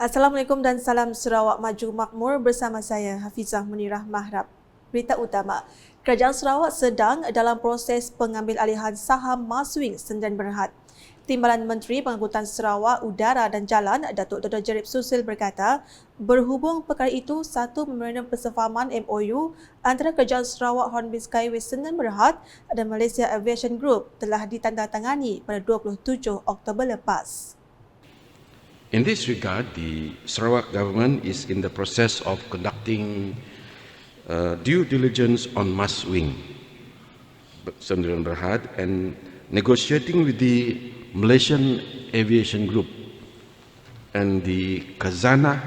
Assalamualaikum dan salam Sarawak Maju Makmur bersama saya Hafizah Munirah Mahrab. Berita utama, Kerajaan Sarawak sedang dalam proses pengambil alihan saham Maswing Sdn Bhd. Timbalan Menteri Pengangkutan Sarawak Udara dan Jalan Datuk Dr. Jerip Susil berkata, berhubung perkara itu satu memorandum persefahaman MOU antara Kerajaan Sarawak Hornbill Skyway Sdn Bhd dan Malaysia Aviation Group telah ditandatangani pada 27 Oktober lepas. In this regard, the Sarawak government is in the process of conducting due diligence on Maswing Sdn Bhd and negotiating with the Malaysian Aviation Group and the Khazanah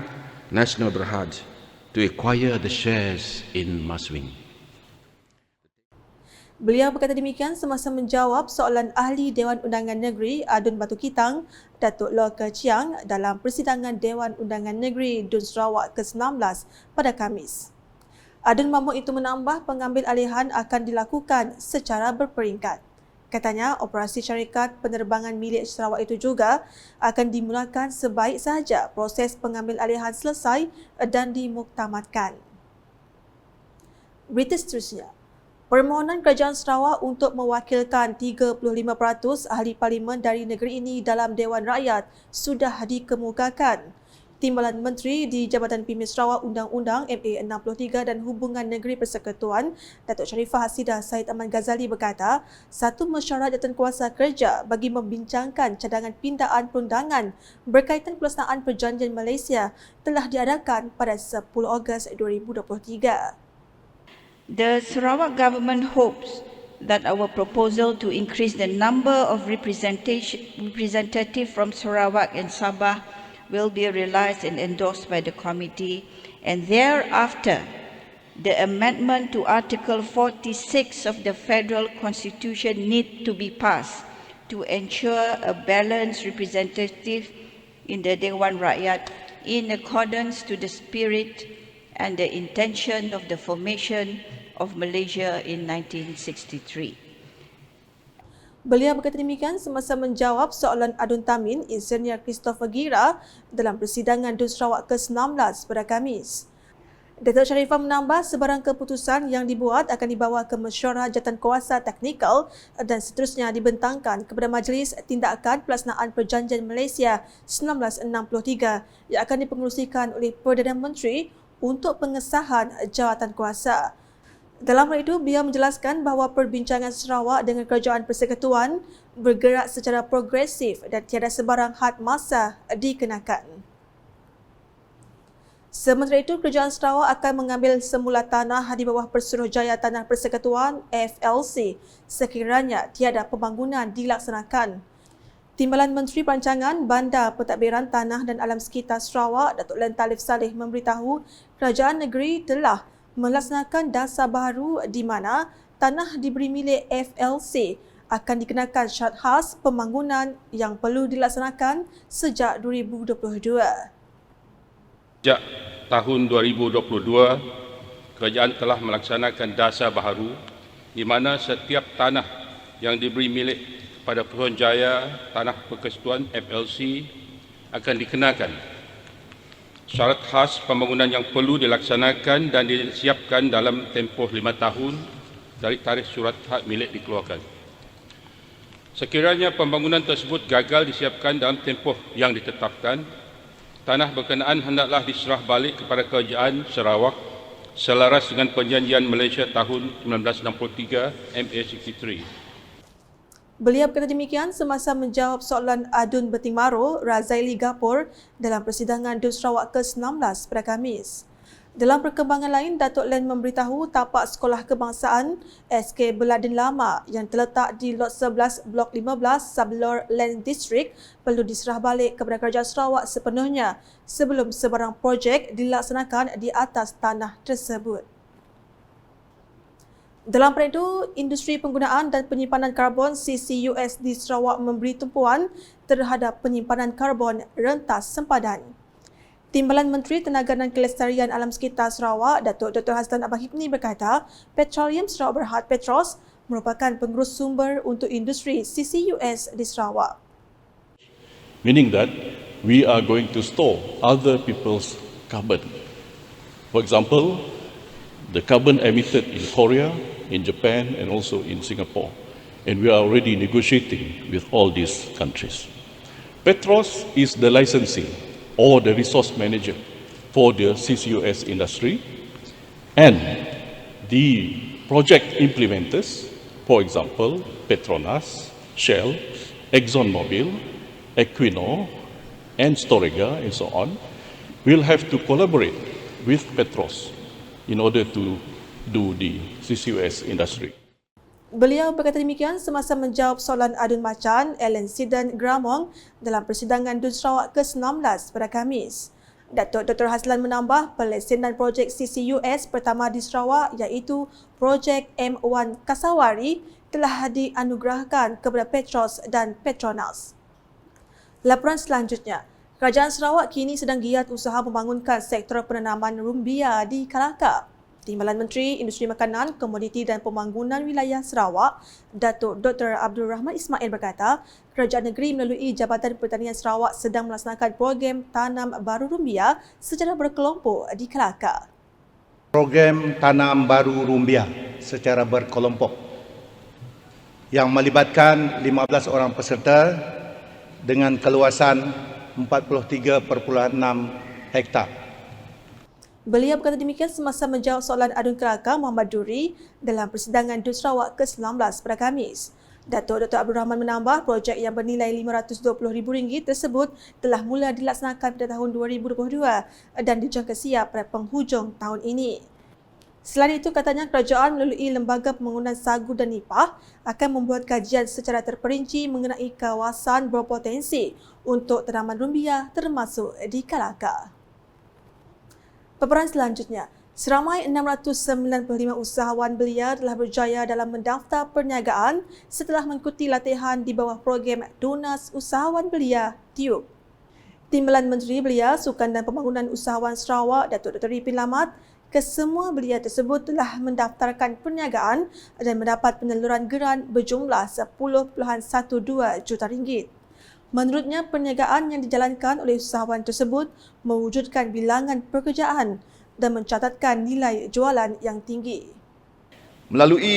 National Berhad to acquire the shares in Maswing. Beliau berkata demikian semasa menjawab soalan Ahli Dewan Undangan Negeri Adun Batu Kitang, Datuk Loh Kechiang dalam persidangan Dewan Undangan Negeri Dun Sarawak ke-19 pada Khamis. Adun Mahmud itu menambah pengambil alihan akan dilakukan secara berperingkat. Katanya, operasi syarikat penerbangan milik Sarawak itu juga akan dimulakan sebaik sahaja proses pengambil alihan selesai dan dimuktamadkan. Berita seterusnya. Permohonan Kerajaan Sarawak untuk mewakilkan 35% ahli parlimen dari negeri ini dalam Dewan Rakyat sudah dikemukakan. Timbalan Menteri di Jabatan Pimpin Sarawak Undang-Undang MA63 dan Hubungan Negeri Persekutuan, Datuk Sharifah Hasidah Syed Ahmad Ghazali berkata, satu mesyuarat jawatankuasa kerja bagi membincangkan cadangan pindaan perundangan berkaitan pelaksanaan Perjanjian Malaysia telah diadakan pada 10 Ogos 2023. The Sarawak government hopes that our proposal to increase the number of representatives from Sarawak and Sabah will be realised and endorsed by the committee, and thereafter the amendment to Article 46 of the Federal Constitution need to be passed to ensure a balanced representative in the Dewan Rakyat in accordance to the spirit and the intention of the formation of Malaysia in 1963. Beliau berkata demikian semasa menjawab soalan Adun Tamin, Insinyur Christopher Gira dalam persidangan Dun Sarawak ke-19 pada Khamis. Datuk Sharifah menambah sebarang keputusan yang dibuat akan dibawa ke mesyuarat jawatankuasa teknikal dan seterusnya dibentangkan kepada Majlis Tindakan Pelaksanaan Perjanjian Malaysia 1963 yang akan dipengerusikan oleh Perdana Menteri untuk pengesahan jawatankuasa. Dalam hal itu, beliau menjelaskan bahawa perbincangan Sarawak dengan Kerajaan Persekutuan bergerak secara progresif dan tiada sebarang had masa dikenakan. Sementara itu, Kerajaan Sarawak akan mengambil semula tanah di bawah Persuruhjaya Tanah Persekutuan FLC sekiranya tiada pembangunan dilaksanakan. Timbalan Menteri Perancangan, Bandar, Pentadbiran Tanah dan Alam Sekitar Sarawak, Datuk Len Talif Saleh memberitahu kerajaan negeri telah melaksanakan dasar baharu di mana tanah diberi milik FLC akan dikenakan syarat khas pembangunan yang perlu dilaksanakan sejak 2022. Sejak tahun 2022, kerajaan telah melaksanakan dasar baharu di mana setiap tanah yang diberi milik pada Pesuruhjaya Tanah Persekutuan FLC akan dikenakan syarat khas pembangunan yang perlu dilaksanakan dan disiapkan dalam tempoh 5 tahun dari tarikh surat hak milik dikeluarkan. Sekiranya pembangunan tersebut gagal disiapkan dalam tempoh yang ditetapkan, tanah berkenaan hendaklah diserah balik kepada Kerajaan Sarawak selaras dengan Perjanjian Malaysia tahun 1963 MA63. Beliau berkata demikian semasa menjawab soalan Adun Beting Maro, Razaili Gapur dalam persidangan Dun Sarawak ke-19 pada Khamis. Dalam perkembangan lain, Datuk Len memberitahu tapak Sekolah Kebangsaan SK Beladin Lama yang terletak di Lot 11 Blok 15 Sablor Land District perlu diserah balik kepada Kerajaan Sarawak sepenuhnya sebelum sebarang projek dilaksanakan di atas tanah tersebut. Dalam perkara itu, industri penggunaan dan penyimpanan karbon CCUS di Sarawak memberi tumpuan terhadap penyimpanan karbon rentas sempadan. Timbalan Menteri Tenaga dan Kelestarian Alam Sekitar Sarawak, Datuk Dr. Hassan Abang Hipni berkata, Petroleum Sarawak Berhad Petros merupakan pengurus sumber untuk industri CCUS di Sarawak. Meaning that we are going to store other people's carbon. For example, the carbon emitted in Korea, in Japan, and also in Singapore. And we are already negotiating with all these countries. Petros is the licensee or the resource manager for the CCUS industry, and the project implementers, for example, Petronas, Shell, ExxonMobil, Equinor, and Storegga, and so on, will have to collaborate with Petros in order to do the CCUS industry. Beliau berkata demikian semasa menjawab soalan adun macan Alan Sidan Gramong dalam persidangan DUN Sarawak ke-19 pada Khamis. Datuk Dr. Haslan menambah pelaksanaan projek CCUS pertama di Sarawak iaitu projek M1 Kasawari telah dianugerahkan kepada Petros dan Petronas. Laporan selanjutnya, Kerajaan Sarawak kini sedang giat usaha membangunkan sektor penanaman rumbia di Kelakar. Timbalan Menteri Industri Makanan, Komoditi dan Pembangunan Wilayah Sarawak, Datuk Dr. Abdul Rahman Ismail berkata, Kerajaan Negeri melalui Jabatan Pertanian Sarawak sedang melaksanakan program tanam baru rumbia secara berkelompok di Kelakar. Program tanam baru rumbia secara berkelompok yang melibatkan 15 orang peserta dengan keluasan 43.6 hektar. Beliau berkata demikian semasa menjawab soalan adun Kelakar Muhammad Duri dalam persidangan DUN Sarawak ke-19 pada Khamis. Datuk Dr. Abdul Rahman menambah projek yang bernilai RM520,000 tersebut telah mula dilaksanakan pada tahun 2022 dan dijangka siap pada penghujung tahun ini. Selain itu, katanya kerajaan melalui Lembaga Pembangunan Sagu dan Nipah akan membuat kajian secara terperinci mengenai kawasan berpotensi untuk tanaman rumbia termasuk di Kelakar. Paparan selanjutnya, seramai 695 usahawan belia telah berjaya dalam mendaftar perniagaan setelah mengikuti latihan di bawah program Tunas Usahawan Belia TIUB. Timbalan Menteri Belia, Sukan dan Pembangunan Usahawan Sarawak, Datuk Dr. Ipin Lamat, kesemua belia tersebut telah mendaftarkan perniagaan dan mendapat penyaluran geran berjumlah RM10.12 juta. Menurutnya, perniagaan yang dijalankan oleh usahawan tersebut mewujudkan bilangan pekerjaan dan mencatatkan nilai jualan yang tinggi. Melalui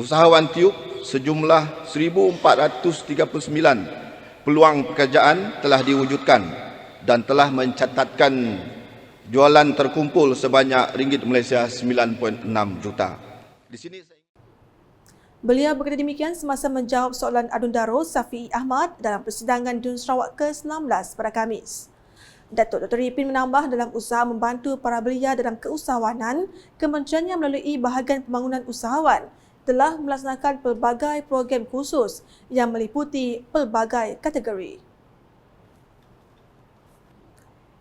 usahawan TIUB, sejumlah 1,439 peluang pekerjaan telah diwujudkan dan telah mencatatkan jualan terkumpul sebanyak ringgit Malaysia 9.6 juta. Di sini Beliau berkata demikian semasa menjawab soalan adun Darul Safi'i Ahmad dalam persidangan DUN Sarawak ke-19 pada Khamis. Datuk Dr. Ipin menambah dalam usaha membantu para belia dalam keusahawanan, kementeriannya melalui bahagian pembangunan usahawan telah melaksanakan pelbagai program khusus yang meliputi pelbagai kategori.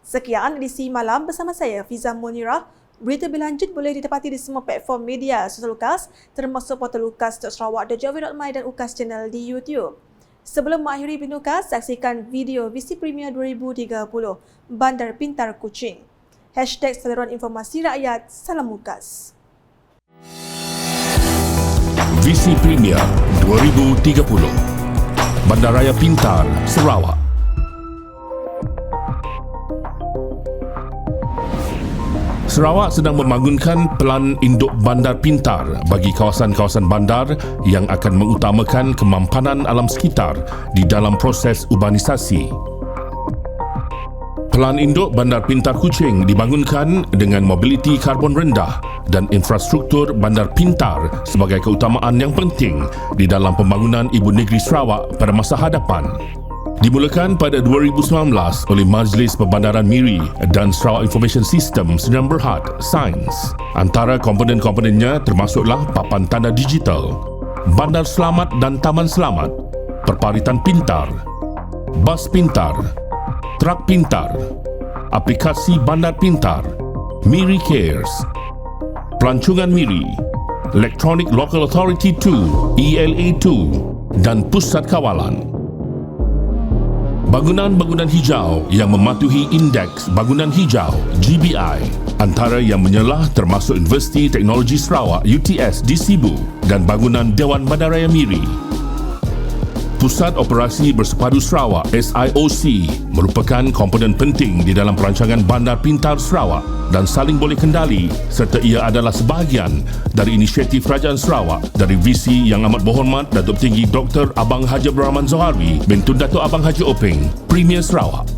Sekian edisi malam bersama saya Fiza Munirah. Berita berlanjut boleh ditepati di semua platform media sosial Lukas termasuk portal lukas.sarawak.gov.my dan Ukas Channel di YouTube. Sebelum mengakhiri berita Lukas, saksikan video Visi Premier 2030 Bandar Pintar Kuching. #Saluran Informasi Rakyat, Salam Lukas. Visi Premier 2030 Bandaraya Pintar Sarawak. Sarawak sedang membangunkan Pelan Induk Bandar Pintar bagi kawasan-kawasan bandar yang akan mengutamakan kemampanan alam sekitar di dalam proses urbanisasi. Pelan Induk Bandar Pintar Kuching dibangunkan dengan mobiliti karbon rendah dan infrastruktur bandar pintar sebagai keutamaan yang penting di dalam pembangunan Ibu Negeri Sarawak pada masa hadapan. Dimulakan pada 2019 oleh Majlis Perbandaran Miri dan Sarawak Information System Sdn Bhd Sains. Antara komponen-komponennya termasuklah papan tanda digital, bandar selamat dan taman selamat, perparitan pintar, bas pintar, trak pintar, aplikasi bandar pintar, Miri Cares, pelancongan Miri, Electronic Local Authority 2 ELA2 dan pusat kawalan. Bangunan-bangunan hijau yang mematuhi Indeks Bangunan Hijau GBI, antara yang menyelah termasuk Universiti Teknologi Sarawak UTS di Sibu dan bangunan Dewan Bandaraya Miri. Pusat Operasi Bersepadu Sarawak SIOC merupakan komponen penting di dalam perancangan Bandar Pintar Sarawak dan saling boleh kendali serta ia adalah sebahagian dari inisiatif Kerajaan Sarawak dari visi yang amat berhormat Datuk Tinggi Dr. Abang Haji Abdul Rahman Zohari bin Tun Datuk Abang Haji Openg, Premier Sarawak.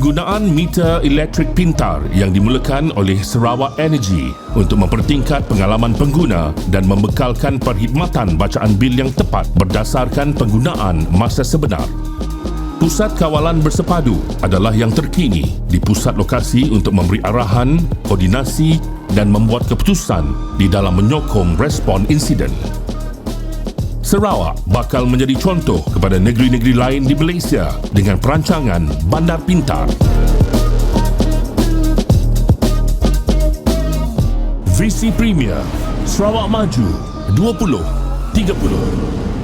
Penggunaan meter elektrik pintar yang dimulakan oleh Sarawak Energy untuk mempertingkat pengalaman pengguna dan membekalkan perkhidmatan bacaan bil yang tepat berdasarkan penggunaan masa sebenar. Pusat Kawalan Bersepadu adalah yang terkini di pusat lokasi untuk memberi arahan, koordinasi dan membuat keputusan di dalam menyokong respon insiden. Sarawak bakal menjadi contoh kepada negeri-negeri lain di Malaysia dengan perancangan Bandar Pintar. Visi Premier Sarawak Maju 2030.